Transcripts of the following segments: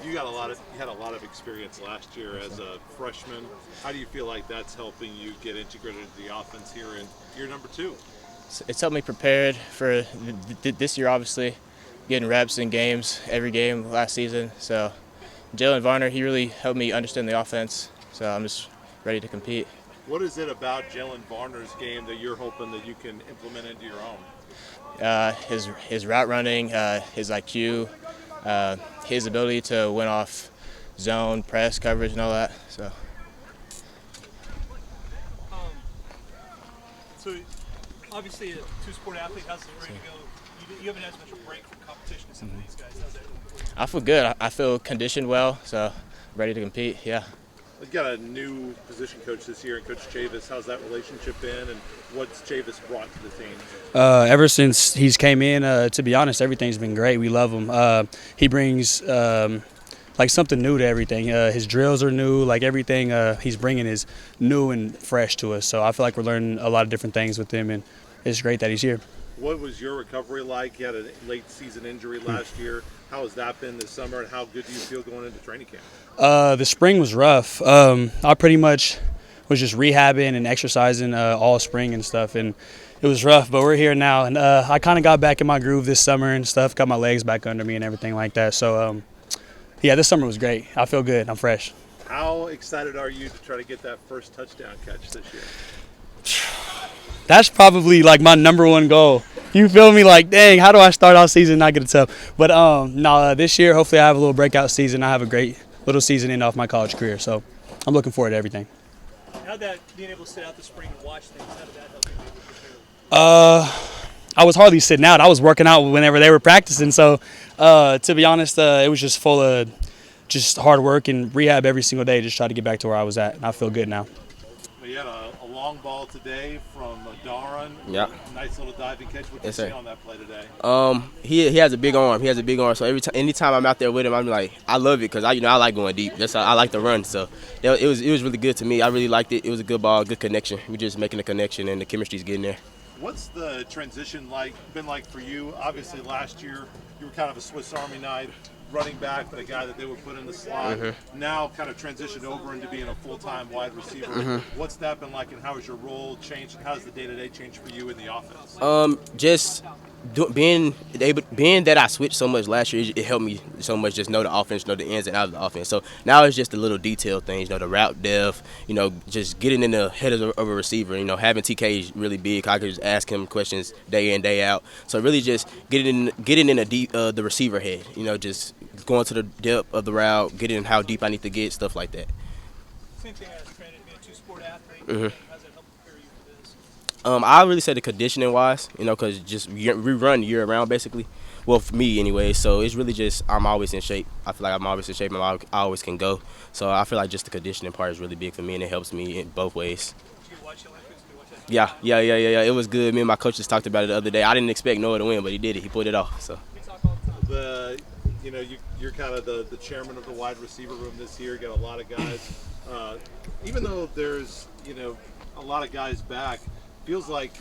You had a lot of experience last year as a freshman. How do you feel like that's helping you get integrated into the offense here in year number 2? It's helped me prepared for this year, obviously, getting reps in games, every game last season. So Jalen Varner, he really helped me understand the offense. So I'm just ready to compete. What is it about Jalen Varner's game that you're hoping that you can implement into your own? His route running, his IQ, his ability to win off zone, press, coverage, and all that. So obviously a two-sport athlete, how's it ready to go? You haven't had as much of a break from competition as some of these guys. How's that going for you? I feel good. I feel conditioned well, so ready to compete, yeah. We've got a new position coach this year, and Coach Chavis. How's that relationship been, and what's Chavis brought to the team? Ever since he's came in, to be honest, everything's been great. We love him. He brings like something new to everything. His drills are new. Like everything he's bringing is new and fresh to us. So I feel like we're learning a lot of different things with him, and it's great that he's here. What was your recovery like? You had a late season injury last year. How has that been this summer, and how good do you feel going into training camp? The spring was rough. I pretty much was just rehabbing and exercising all spring and stuff, and it was rough, but we're here now. And I kind of got back in my groove this summer and stuff, got my legs back under me and everything like that. So, yeah, this summer was great. I feel good. I'm fresh. How excited are you to try to get that first touchdown catch this year? That's probably like my number one goal. You feel me? Like, dang, how do I start out season and not get a tub? But no, this year, hopefully I have a little breakout season. I have a great little season end off my college career. So I'm looking forward to everything. How'd that, being able to sit out the spring and watch things, how did that help you be able to prepare? I was hardly sitting out. I was working out whenever they were practicing. So to be honest, it was just full of just hard work and rehab every single day. Just try to get back to where I was at. And I feel good now. You had a long ball today from Garin. Yeah. Nice little diving catch. What did you see on that play today? He has a big arm. He has a big arm. So anytime I'm out there with him, I'm like, I love it because I like going deep. I like to run. So it was really good to me. I really liked it. It was a good ball, good connection. We're just making a connection, and the chemistry's getting there. What's the transition been like for you? Obviously, last year you were kind of a Swiss Army knife, running back, but a guy that they would put in the slot. Mm-hmm. Now kind of transitioned over into being a full-time wide receiver. Mm-hmm. What's that been like, and how has your role changed, and how has the day-to-day changed for you in the offense? Just being that I switched so much last year, it helped me so much just know the offense, know the ins and outs of the offense. So now it's just the little detail things, the route depth, just getting in the head of a receiver. Having TK is really big. I could just ask him questions day in, day out. So really just getting in the receiver head. Just going to the depth of the route, getting how deep I need to get, stuff like that. Same thing as Trenden, being a two-sport athlete. Mm-hmm. How's that help prepare you for this? I really say the conditioning wise, because just we run year round basically. Well, for me anyway. So it's really just I'm always in shape. I feel like I'm always in shape and I always can go. So I feel like just the conditioning part is really big for me, and it helps me in both ways. Did you watch the Olympics? Did you watch that? Yeah. It was good. Me and my coach just talked about it the other day. I didn't expect Noah to win, but he did it. He pulled it off. So. We talk all the time. You're kind of the chairman of the wide receiver room this year. You got a lot of guys. Even though there's a lot of guys back, feels like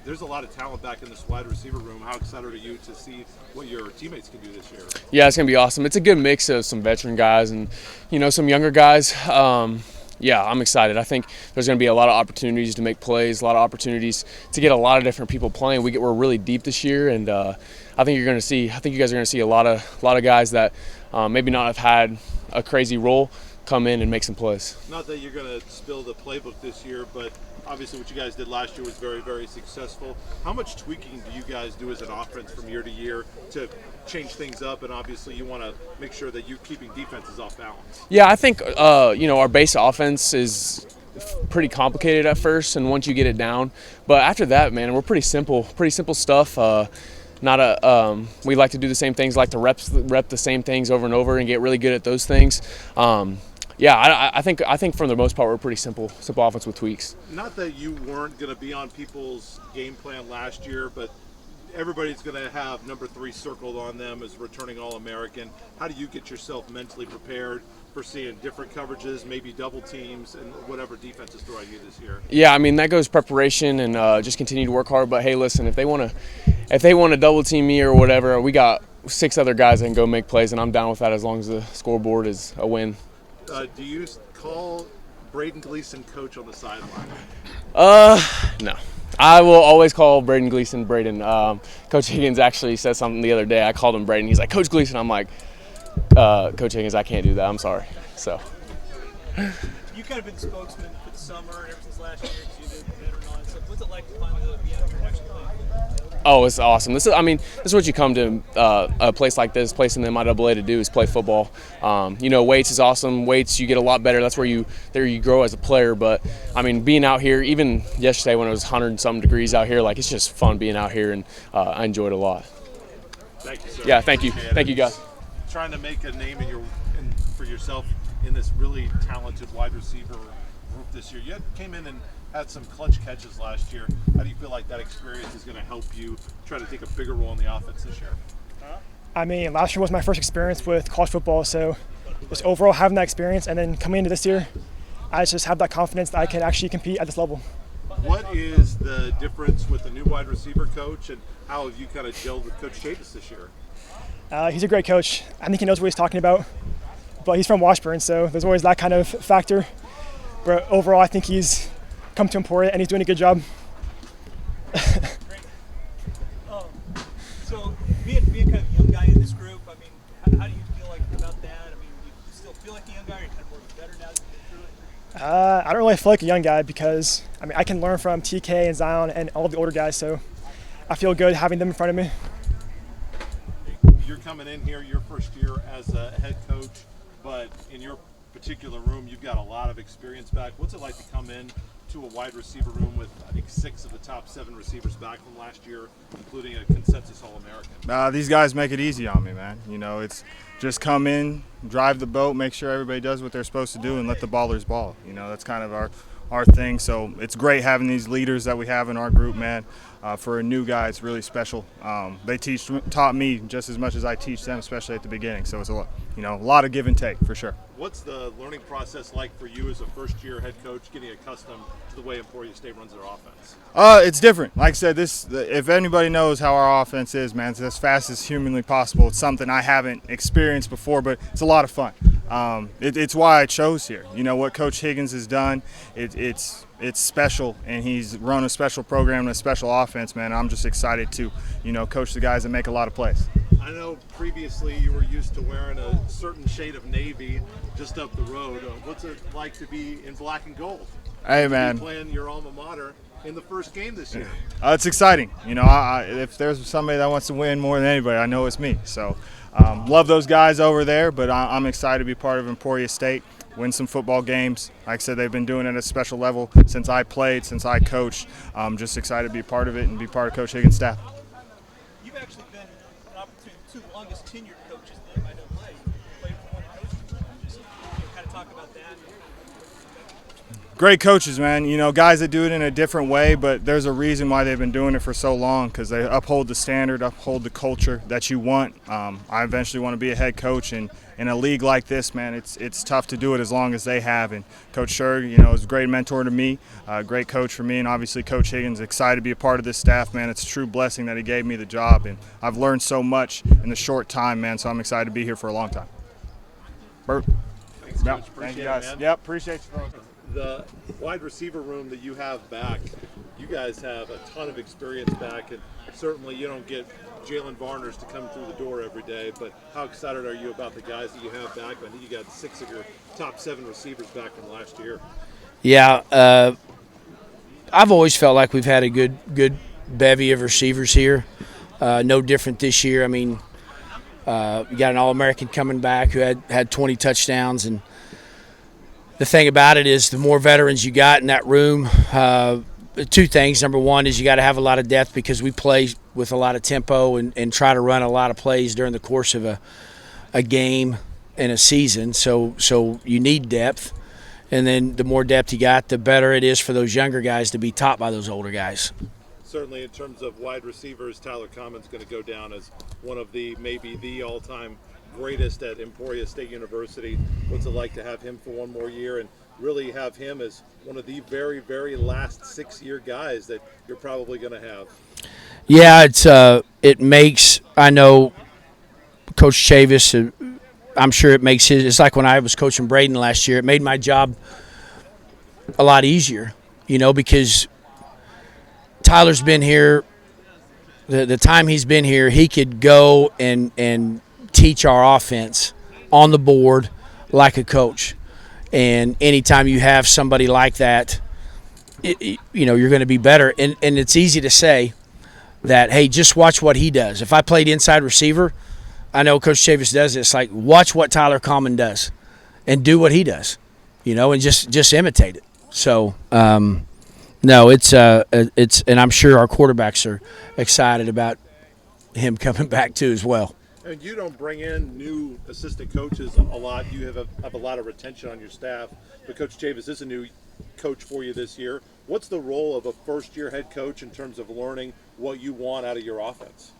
there's a lot of talent back in this wide receiver room. How excited are you to see what your teammates can do this year? Yeah, it's gonna be awesome. It's a good mix of some veteran guys and some younger guys. Yeah, I'm excited. I think there's going to be a lot of opportunities to make plays, a lot of opportunities to get a lot of different people playing. We're really deep this year, and I think you guys are going to see a lot of guys that maybe not have had a crazy role come in and make some plays. Not that you're going to spill the playbook this year, but obviously what you guys did last year was very, very successful. How much tweaking do you guys do as an offense from year to year to change things up? And obviously you want to make sure that you're keeping defenses off balance. Yeah, I think our base offense is pretty complicated at first, and once you get it down, but after that, man, we're pretty simple stuff. We like to do the same things, like to rep the same things over and over and get really good at those things. Yeah, I think for the most part we're pretty simple offense with tweaks. Not that you weren't going to be on people's game plan last year, but everybody's going to have number 3 circled on them as returning All-American. How do you get yourself mentally prepared for seeing different coverages, maybe double teams, and whatever defenses throw at you this year? Yeah, I mean that goes preparation and just continue to work hard. But hey, listen, if they want to double team me or whatever, we got 6 other guys that can go make plays, and I'm down with that as long as the scoreboard is a win. Do you call Braden Gleason coach on the sideline? No. I will always call Braden Gleason Braden. Coach Higgins actually said something the other day. I called him Braden. He's like, Coach Gleason. I'm like, Coach Higgins, I can't do that. I'm sorry. So. You've kind of been spokesman for the summer and ever since last year because you've been veteran and all that stuff. What's it like to finally be out here and actually playing football? Oh, it's awesome. This is what you come to a place like this, place in the MIAA to do, is play football. Weights is awesome. Weights, you get a lot better. That's where you grow as a player. But being out here, even yesterday when it was 100-something degrees out here, it's just fun being out here, and I enjoyed it a lot. Thank you, sir. Yeah, thank you. Thank you, guys. Trying to make a name for yourself in this really talented wide receiver group this year. You came in and had some clutch catches last year. How do you feel like that experience is going to help you try to take a bigger role in the offense this year? Last year was my first experience with college football, so just overall having that experience and then coming into this year, I just have that confidence that I can actually compete at this level. What is the difference with the new wide receiver coach, and how have you kind of gelled with Coach Chavis this year? He's a great coach. I think he knows what he's talking about, but he's from Washburn, so there's always that kind of factor. But overall, I think he's come to Emporia and he's doing a good job. So being kind of a young guy in this group, how do you feel like about that? Do you still feel like a young guy, or are you kind of more better now that you've been through it? I don't really feel like a young guy because I can learn from TK and Zion and all the older guys, so I feel good having them in front of me. You're coming in here your first year as a head coach, but in your particular room, you've got a lot of experience back. What's it like to come in to a wide receiver room with, I think, 6 of the top 7 receivers back from last year, including a consensus All-American? These guys make it easy on me, man. It's just come in, drive the boat, make sure everybody does what they're supposed to do, and let the ballers ball. That's kind of our thing. So it's great having these leaders that we have in our group, man. For a new guy, it's really special. They taught me just as much as I teach them, especially at the beginning. So it's a lot of give and take for sure. What's the learning process like for you as a first-year head coach, getting accustomed to the way Emporia State runs their offense? It's different. Like I said, if anybody knows how our offense is, man, it's as fast as humanly possible. It's something I haven't experienced before, but it's a lot of fun. It's why I chose here. What Coach Higgins has done, it's special, and he's run a special program and a special offense, man. I'm just excited to, coach the guys that make a lot of plays. I know previously you were used to wearing a certain shade of navy just up the road. What's it like to be in black and gold? Hey, man. Playing your alma mater in the first game this year. It's exciting. If there's somebody that wants to win more than anybody, I know it's me. So love those guys over there, but I'm excited to be part of Emporia State, win some football games. Like I said, they've been doing it at a special level since I played, since I coached. I'm just excited to be part of it and be part of Coach Higgins' staff. You've actually been an opportunity, 2 longest tenured coaches in the MIAA. Played for one coach. Just kind of talk about that. Great coaches, man. Guys that do it in a different way, but there's a reason why they've been doing it for so long, because they uphold the standard, uphold the culture that you want. I eventually want to be a head coach, and in a league like this, man, it's tough to do it as long as they have. And Coach Sherg, is a great mentor to me, a great coach for me, and obviously Coach Higgins, excited to be a part of this staff, man. It's a true blessing that he gave me the job, and I've learned so much in the short time, man, so I'm excited to be here for a long time. Bert. Thanks, Coach. Yep. Appreciate Thank you, it, guys. man. Yep, appreciate you. The wide receiver room that you have back, you guys have a ton of experience back, and certainly you don't get Jalen Varners to come through the door every day, but how excited are you about the guys that you have back? I think you got 6 of your top 7 receivers back from last year. Yeah, I've always felt like we've had a good bevy of receivers here. No different this year. You got an All-American coming back who had 20 touchdowns, and the thing about it is the more veterans you got in that room, 2 things. Number one is you got to have a lot of depth because we play with a lot of tempo and try to run a lot of plays during the course of a game and a season. So you need depth. And then the more depth you got, the better it is for those younger guys to be taught by those older guys. Certainly in terms of wide receivers, Tyler Kahmann's going to go down as one of maybe the all-time greatest at Emporia State University. What's it like to have him for one more year and really have him as one of the very, very last 6-year guys that you're probably going to have? Yeah, it makes, I know Coach Chavis, I'm sure it makes it's like when I was coaching Braden last year, it made my job a lot easier, because Tyler's been here. The time he's been here, he could go and teach our offense on the board like a coach. And anytime you have somebody like that, you're going to be better. And it's easy to say that, hey, just watch what he does. If I played inside receiver, I know Coach Chavis does it. It's like, watch what Tyler Kahmann does and do what he does, and just imitate it. So, no, it's and I'm sure our quarterbacks are excited about him coming back too as well. And you don't bring in new assistant coaches a lot. You have a lot of retention on your staff. But Coach Chavis is a new coach for you this year. What's the role of a first-year head coach in terms of learning what you want out of your offense?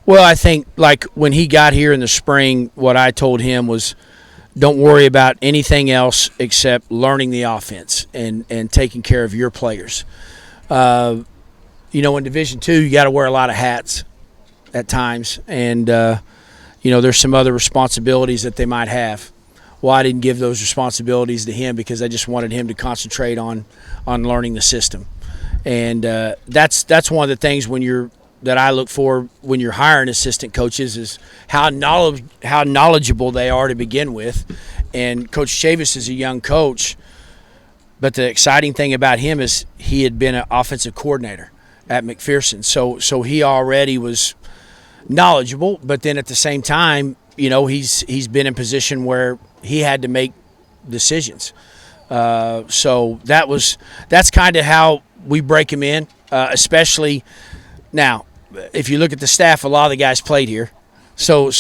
Well, I think like when he got here in the spring, what I told him was, don't worry about anything else except learning the offense and taking care of your players. In Division II, you got to wear a lot of hats at times, and there's some other responsibilities that they might have. Well, I didn't give those responsibilities to him because I just wanted him to concentrate on learning the system, and that's one of the things that I look for when you're hiring assistant coaches is how knowledgeable they are to begin with. And Coach Chavis is a young coach, but the exciting thing about him is he had been an offensive coordinator at McPherson, so he already was knowledgeable. But then at the same time, he's been in position where he had to make decisions. So that's kind of how we break him in, especially now. If you look at the staff, a lot of the guys played here, so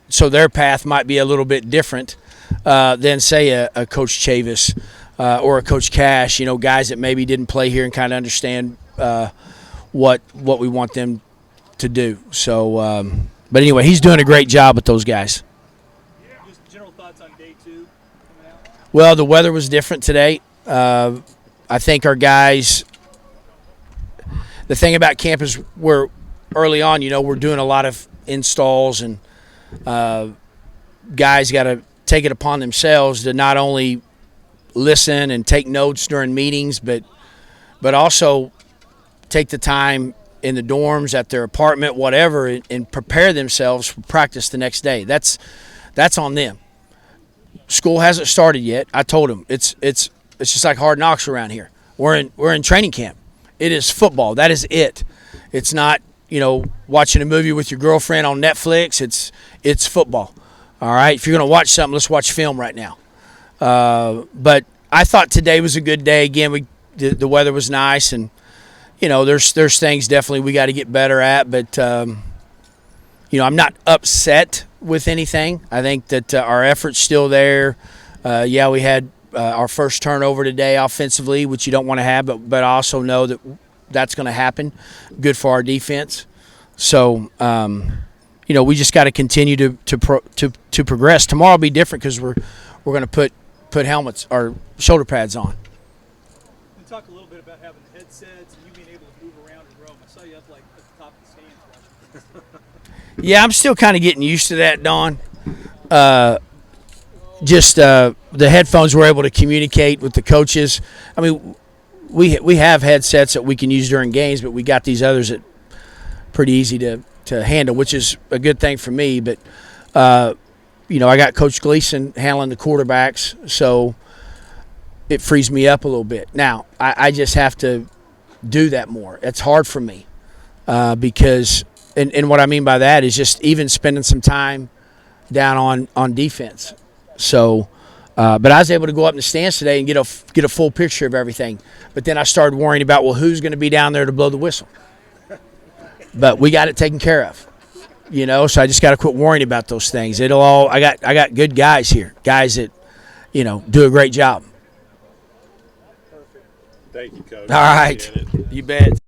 their path might be a little bit different than say a Coach Chavis or a Coach Cash. Guys that maybe didn't play here and kind of understand what we want them to do. So, but anyway, he's doing a great job with those guys. Just general thoughts on day 2 coming out? Well, the weather was different today. I think our guys. The thing about camp is we're early on, we're doing a lot of installs, and guys got to take it upon themselves to not only listen and take notes during meetings, but also take the time in the dorms, at their apartment, whatever, and prepare themselves for practice the next day. That's on them. School hasn't started yet. I told them it's just like Hard Knocks around here. We're in training camp. It is football. That is it. It's not, watching a movie with your girlfriend on Netflix. It's football. All right? If you're going to watch something, let's watch film right now. But I thought today was a good day. Again, the weather was nice, and, there's things definitely we got to get better at. But, I'm not upset with anything. I think that our effort's still there. We had our first turnover today offensively, which you don't want to have, but I also know that that's going to happen. Good for our defense. So, we just got to continue to progress. Tomorrow will be different because we're going to put helmets or shoulder pads on. We talk a little bit about having the headsets and you being able to move around and roam. I saw you up at the top of the stands watching. Yeah, I'm still kind of getting used to that, Don. The headphones were able to communicate with the coaches. I mean, we have headsets that we can use during games, but we got these others that pretty easy to handle, which is a good thing for me. But I got Coach Gleason handling the quarterbacks, so it frees me up a little bit. Now I just have to do that more. It's hard for me because, and what I mean by that is just even spending some time down on defense. So, but I was able to go up in the stands today and get a full picture of everything. But then I started worrying about, well, who's going to be down there to blow the whistle? But we got it taken care of, So I just got to quit worrying about those things. I got good guys here, guys that, do a great job. Thank you, Coach. All right, you bet.